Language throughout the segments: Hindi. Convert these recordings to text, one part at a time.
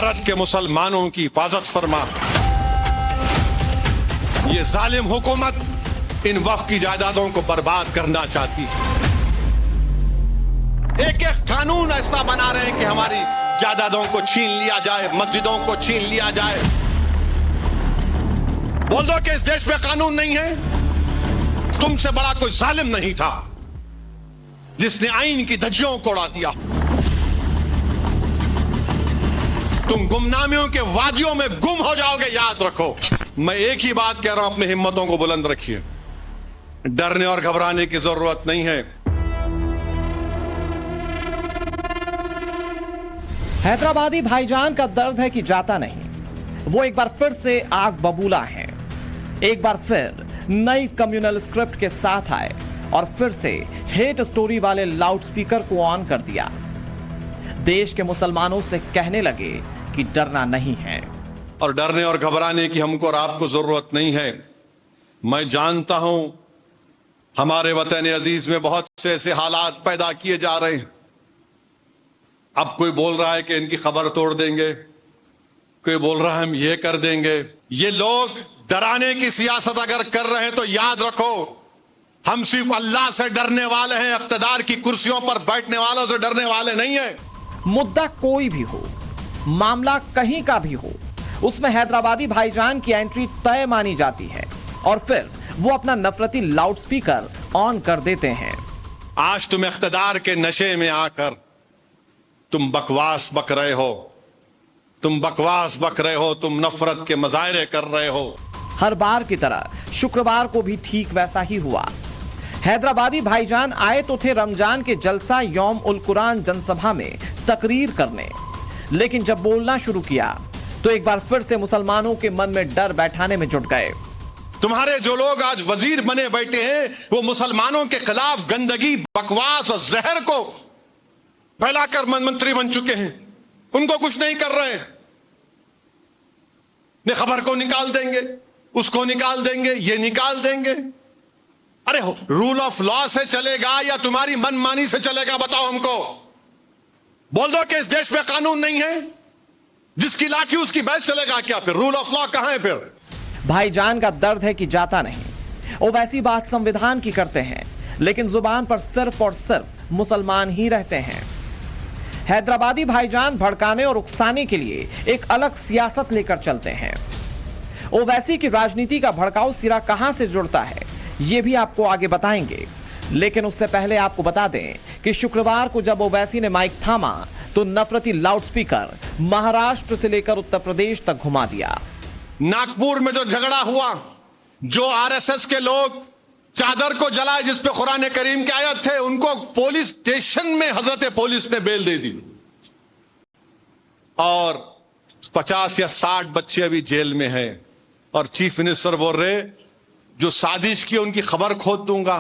भारत के मुसलमानों की हिफाजत फरमा। ये जालिम हुकूमत इन वक्फ की जायदादों को बर्बाद करना चाहती है। एक एक कानून ऐसा बना रहे हैं कि हमारी जायदादों को छीन लिया जाए, मस्जिदों को छीन लिया जाए। बोल दो कि इस देश में कानून नहीं है। तुमसे बड़ा कोई जालिम नहीं था जिसने आईन की धज्जियों को उड़ा दिया। तुम गुमनामियों के वादियों में गुम हो जाओगे, याद रखो। मैं एक ही बात कह रहा हूं, अपनी हिम्मतों को बुलंद रखिए। डरने और घबराने की जरूरत नहीं है। हैदराबादी भाईजान का दर्द है कि जाता नहीं। वो एक बार फिर से आग बबूला है। एक बार फिर नई कम्युनल स्क्रिप्ट के साथ आए और फिर से हेट स्टोरी वाले लाउडस्पीकर को ऑन कर दिया। देश के मुसलमानों से कहने लगे कि डरना नहीं है और डरने और घबराने की हमको और आपको जरूरत नहीं है। मैं जानता हूं हमारे वतन अजीज में बहुत से ऐसे हालात पैदा किए जा रहे हैं। अब कोई बोल रहा है कि इनकी खबर तोड़ देंगे, कोई बोल रहा है हम ये कर देंगे। ये लोग डराने की सियासत अगर कर रहे हैं तो याद रखो, हम सिर्फ अल्लाह से डरने वाले हैं, इख्तिदार की कुर्सियों पर बैठने वालों से डरने वाले नहीं हैं। मुद्दा कोई भी हो, मामला कहीं का भी हो, उसमें हैदराबादी भाईजान की एंट्री तय मानी जाती है और फिर वो अपना नफरती लाउडस्पीकर ऑन कर देते हैं। आज तुम इख्तिदार के नशे में आकर तुम बकवास बक रहे हो, तुम बकवास बक रहे हो, तुम नफरत के मजाहरे कर रहे हो। हर बार की तरह शुक्रवार को भी ठीक वैसा ही हुआ। हैदराबादी भाईजान आए तो थे रमजान के जलसा यौम उल कुरान जनसभा में तकरीर करने, लेकिन जब बोलना शुरू किया तो एक बार फिर से मुसलमानों के मन में डर बैठाने में जुट गए। तुम्हारे जो लोग आज वजीर बने बैठे हैं वो मुसलमानों के खिलाफ गंदगी, बकवास और जहर को फैलाकर मंत्री बन चुके हैं। उनको कुछ नहीं कर रहे हैं। ने खबर को निकाल देंगे, उसको निकाल देंगे, ये निकाल देंगे। अरे रूल ऑफ लॉ से चलेगा या तुम्हारी मनमानी से चलेगा? बताओ हमको। बोल दो कि इस देश में कानून नहीं है, जिसकी लाठी उसकी बैच चलेगा क्या? फिर रूल ऑफ लॉ कहां है? फिर भाईजान का दर्द है कि जाता नहीं। वो वैसी बात संविधान की करते हैं, लेकिन जुबान पर सिर्फ और सिर्फ मुसलमान ही रहते हैं। हैदराबादी भाईजान भड़काने और उकसाने के लिए एक अलग सियासत लेकर चलते हैं। ओवैसी की राजनीति का भड़काऊ सिरा कहां से जुड़ता है, यह भी आपको आगे बताएंगे। लेकिन उससे पहले आपको बता दें कि शुक्रवार को जब ओवैसी ने माइक थामा तो नफरती लाउडस्पीकर महाराष्ट्र से लेकर उत्तर प्रदेश तक घुमा दिया। नागपुर में जो झगड़ा हुआ, जो आरएसएस के लोग चादर को जलाए जिस पे कुरान करीम के आयत थे, उनको पुलिस स्टेशन में हजरत पुलिस ने बेल दे दी और 50 या 60 बच्चे अभी जेल में हैं। और चीफ मिनिस्टर बोल रहे जो साजिश की उनकी खबर खोद दूंगा।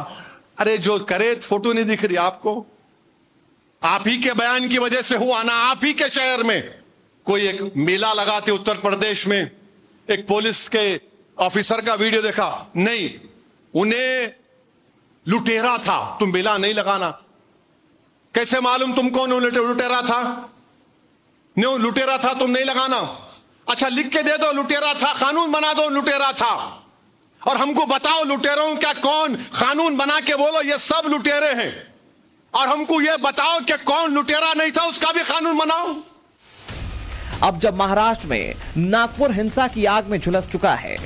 अरे जो करे, फोटो नहीं दिख रही आपको? आप ही के बयान की वजह से हुआ ना। आप ही के शहर में कोई एक मेला लगाते उत्तर प्रदेश में, एक पुलिस के ऑफिसर का वीडियो देखा, नहीं उन्हें लुटेरा था, तुम मेला नहीं लगाना। कैसे मालूम तुम कौन लुटेरा था? नहीं लुटेरा था, तुम नहीं लगाना। अच्छा लिख के दे दो लुटेरा था, कानून बना दो लुटेरा था, और हमको बताओ लुटेरों का कौन कानून बना के बोलो ये सब लुटेरे हैं, और हमको ये बताओ कि कौन लुटेरा नहीं था उसका भी कानून बनाओ। अब जब महाराष्ट्र में नागपुर हिंसा की आग में झुलस चुका है,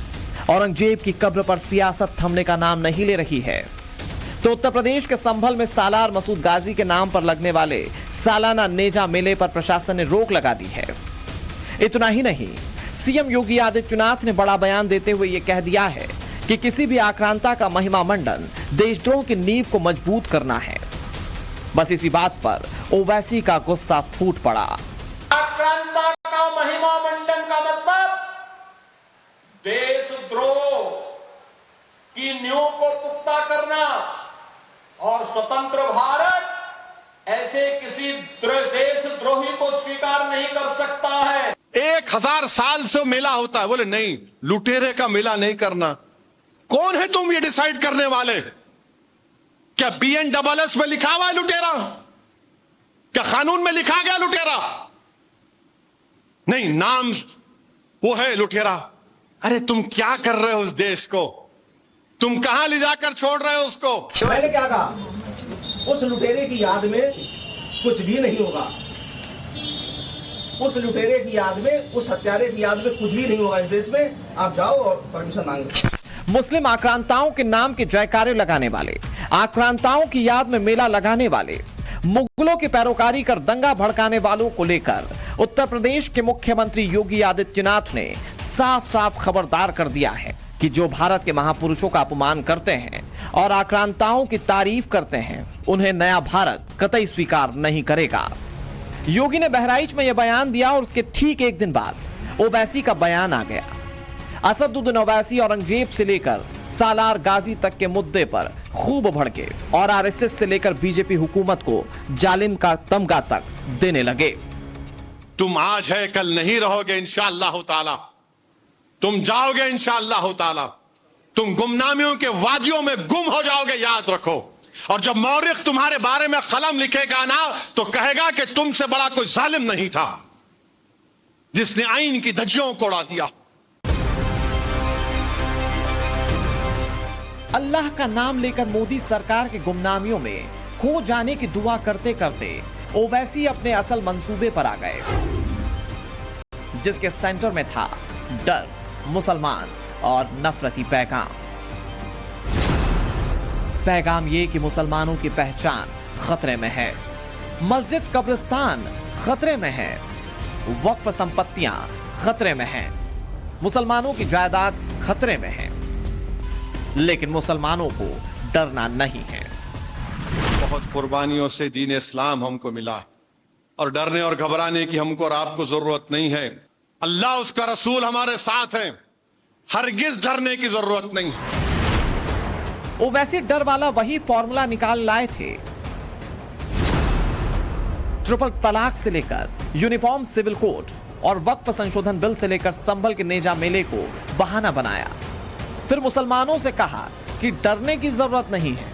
औरंगजेब की कब्र पर सियासत थमने का नाम नहीं ले रही है, तो उत्तर प्रदेश के संभल में सालार मसूद गाजी के नाम पर लगने वाले सालाना नेजा मेले पर प्रशासन ने रोक लगा दी है। इतना ही नहीं, सीएम योगी आदित्यनाथ ने बड़ा बयान देते हुए यह कह दिया है कि किसी भी आक्रांता का महिमा मंडन देशद्रोह की नींव को मजबूत करना है। बस इसी बात पर ओवैसी का गुस्सा फूट पड़ा। आक्रांता का महिमा मंडन का मतलब देशद्रोह की नींव को पुख्ता करना, और स्वतंत्र भारत ऐसे किसी देशद्रोही को स्वीकार नहीं कर सकता है। 1000 साल से मेला होता है, बोले नहीं लुटेरे का मेला नहीं करना। कौन है तुम ये डिसाइड करने वाले? क्या BNSS में लिखा हुआ है लुटेरा? क्या कानून में लिखा गया लुटेरा? नहीं, नाम वो है लुटेरा। अरे तुम क्या कर रहे हो उस देश को? तुम कहां ले जाकर छोड़ रहे हो उसको? मैंने क्या कहा? उस लुटेरे की याद में कुछ भी नहीं होगा। उस लुटेरे की याद में, उस हत्यारे की याद में कुछ भी नहीं होगा इस देश में। आप जाओ और परमिशन मांगो। मुस्लिम आक्रांताओं के नाम के जयकारे लगाने वाले, आक्रांताओं की याद में मेला लगाने वाले, मुगलों की पैरोकारी कर दंगा भड़काने वालों को लेकर उत्तर प्रदेश के मुख्यमंत्री योगी आदित्यनाथ ने साफ साफ खबरदार कर दिया है कि जो भारत के महापुरुषों का अपमान करते हैं और आक्रांताओं की तारीफ करते हैं, उन्हें नया भारत कतई स्वीकार नहीं करेगा। योगी ने बहराइच में यह बयान दिया और उसके ठीक एक दिन बाद ओवैसी का बयान आ गया। असदुद्दीन ओवैसी औरंगजेब से लेकर सालार गाजी तक के मुद्दे पर खूब भड़के और आरएसएस से लेकर बीजेपी हुकूमत को जालिम का तमगा तक देने लगे। तुम आज है कल नहीं रहोगे इंशाअल्लाह ताला। तुम जाओगे इंशाअल्लाह ताला। तुम गुमनामियों के वादियों में गुम हो जाओगे, याद रखो। और जब मौरिख तुम्हारे बारे में कलम लिखेगा ना, तो कहेगा कि तुमसे बड़ा कोई जालिम नहीं था जिसने आइन की धज्जियों को उड़ा दिया। अल्लाह का नाम लेकर मोदी सरकार के गुमनामियों में खो जाने की दुआ करते करते ओवैसी अपने असल मंसूबे पर आ गए, जिसके सेंटर में था डर, मुसलमान और नफरती पैगाम। पैगाम ये कि मुसलमानों की पहचान खतरे में है, मस्जिद कब्रिस्तान खतरे में है, वक्फ संपत्तियां खतरे में हैं, मुसलमानों की जायदाद खतरे में है, लेकिन मुसलमानों को डरना नहीं है। बहुत कुर्बानियों से दीन इस्लाम हमको मिला है और डरने और घबराने की हमको और आपको जरूरत नहीं है। अल्लाह उसका रसूल हमारे साथ हैं, हरगिज डरने की जरूरत नहीं। वो वैसे डर वाला वही फॉर्मूला निकाल लाए थे। ट्रिपल तलाक से लेकर यूनिफॉर्म सिविल कोड और वक्फ संशोधन बिल से लेकर संभल के नेजा मेले को बहाना बनाया। फिर मुसलमानों से कहा कि डरने की जरूरत नहीं है।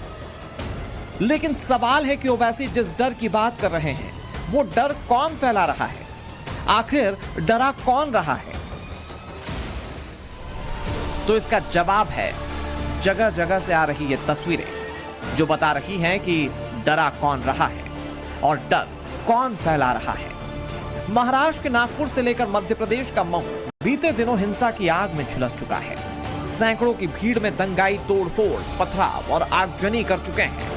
लेकिन सवाल है कि ओवैसी जिस डर की बात कर रहे हैं, वो डर कौन फैला रहा है? आखिर डरा कौन रहा है? तो इसका जवाब है जगह जगह से आ रही ये तस्वीरें, जो बता रही हैं कि डरा कौन रहा है और डर कौन फैला रहा है। महाराष्ट्र के नागपुर से लेकर मध्य प्रदेश का महू बीते दिनों हिंसा की आग में झुलस चुका है। सैकड़ों की भीड़ में दंगाई तोड़फोड़, पथराव और आगजनी कर चुके हैं।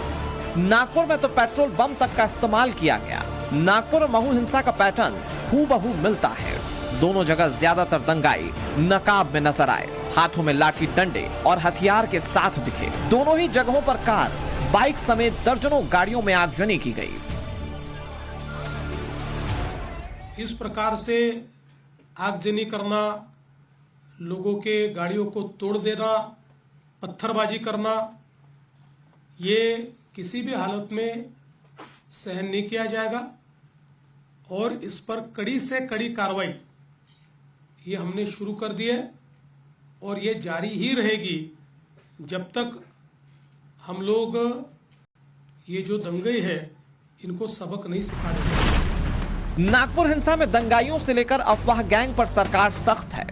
नागपुर में तो पेट्रोल बम तक का इस्तेमाल किया गया। नागपुर और महू हिंसा का पैटर्न हूबहू मिलता है। दोनों जगह ज्यादातर दंगाई नकाब में नजर आए, हाथों में लाठी डंडे और हथियार के साथ दिखे। दोनों ही जगहों पर कार, बाइक समेत दर्जनों गाड़ियों में आगजनी की गई। इस प्रकार से आगजनी करना, लोगों के गाड़ियों को तोड़ देना, पत्थरबाजी करना, ये किसी भी हालत में सहन नहीं किया जाएगा और इस पर कड़ी से कड़ी कार्रवाई ये हमने शुरू कर दी है और ये जारी ही रहेगी जब तक हम लोग ये जो दंगे है इनको सबक नहीं सिखा देंगे। नागपुर हिंसा में दंगाइयों से लेकर अफवाह गैंग पर सरकार सख्त है।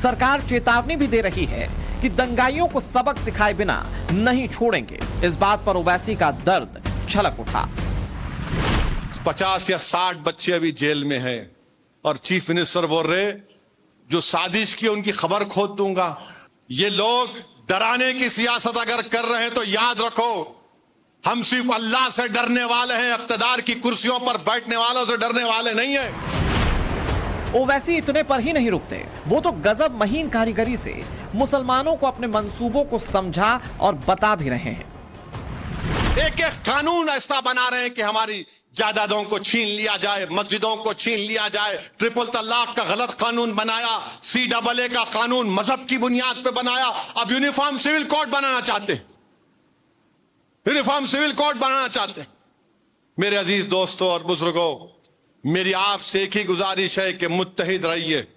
सरकार चेतावनी भी दे रही है कि दंगाइयों को सबक सिखाए बिना नहीं छोड़ेंगे। इस बात पर ओवैसी का दर्द छलक उठा। 50 या 60 बच्चे अभी जेल में हैं और चीफ मिनिस्टर बोल रहे जो साजिश की उनकी खबर खोद दूंगा। ये लोग डराने की सियासत अगर कर रहे हैं तो याद रखो, हम सिर्फ अल्लाह से डरने वाले हैं, इख्तिदार की कुर्सियों पर बैठने वालों से डरने वाले नहीं हैं। ओवैसी इतने पर ही नहीं रुकते, वो तो गजब महीन कारीगरी से मुसलमानों को अपने मंसूबों को समझा और बता भी रहे हैं। एक एक कानून ऐसा बना रहे हैं कि हमारी जायदादों को छीन लिया जाए, मस्जिदों को छीन लिया जाए। ट्रिपल तलाक का गलत कानून बनाया, CAA का कानून मजहब की बुनियाद पे बनाया। अब यूनिफॉर्म सिविल कोड बनाना चाहते हैं, यूनिफॉर्म सिविल कोड बनाना चाहते हैं। मेरे अजीज दोस्तों और बुजुर्गों, मेरी आपसे एक ही गुजारिश है कि मुत्तहिद रहिए,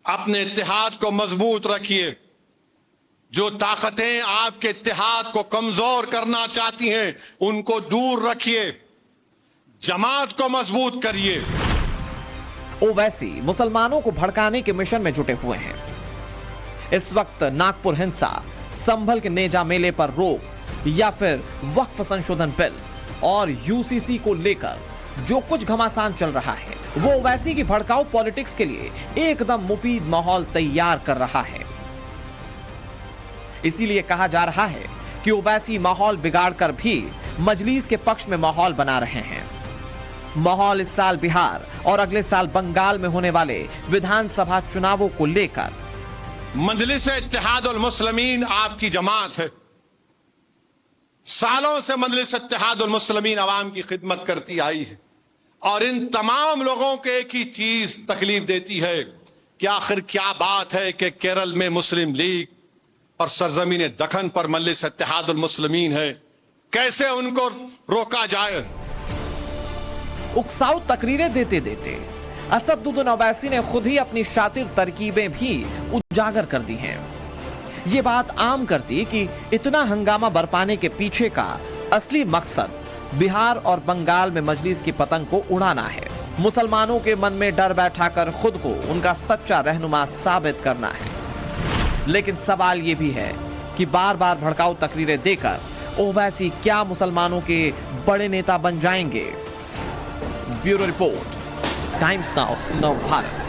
अपने इत्तेहाद को मजबूत रखिए। जो ताकतें आपके इत्तेहाद को कमजोर करना चाहती हैं उनको दूर रखिए, जमात को मजबूत करिए। ओवैसी मुसलमानों को भड़काने के मिशन में जुटे हुए हैं। इस वक्त नागपुर हिंसा, संभल के नेजा मेले पर रोक या फिर वक्फ संशोधन बिल और यूसीसी को लेकर जो कुछ घमासान चल रहा है वो ओवैसी की भड़काऊ पॉलिटिक्स के लिए एकदम मुफीद माहौल तैयार कर रहा है। इसीलिए कहा जा रहा है कि ओवैसी माहौल बिगाड़कर भी मजलिस के पक्ष में माहौल बना रहे हैं। माहौल इस साल बिहार और अगले साल बंगाल में होने वाले विधानसभा चुनावों को लेकर। मजलिस इत्तेहादुल मुस्लिमीन आपकी जमात है। सालों से मजलिस इत्तेहादुल मुस्लिमीन अवाम की खिदमत करती आई है और इन तमाम लोगों को एक ही चीज तकलीफ देती है कि आखिर क्या बात है कि केरल में मुस्लिम लीग और सरजमीन दखन पर मजलिस इत्तेहादुल मुस्लिमीन है, कैसे उनको रोका जाए। उकसाऊ तकरीरें देते देते असदुद्दीन ओवैसी ने खुद ही अपनी शातिर तरकीबें भी उजागर कर दी हैं। ये बात आम करती कि इतना हंगामा बरपाने के पीछे का असली मकसद बिहार और बंगाल में मजलिस की पतंग को उड़ाना है, मुसलमानों के मन में डर बैठाकर खुद को उनका सच्चा रहनुमा साबित करना है। लेकिन सवाल ये भी है कि बार बार भड़काऊ तकरीरें देकर ओवैसी क्या मुसलमानों के बड़े नेता बन जाएंगे। ब्यूरो रिपोर्ट, टाइम्स नाउ, नव भारत।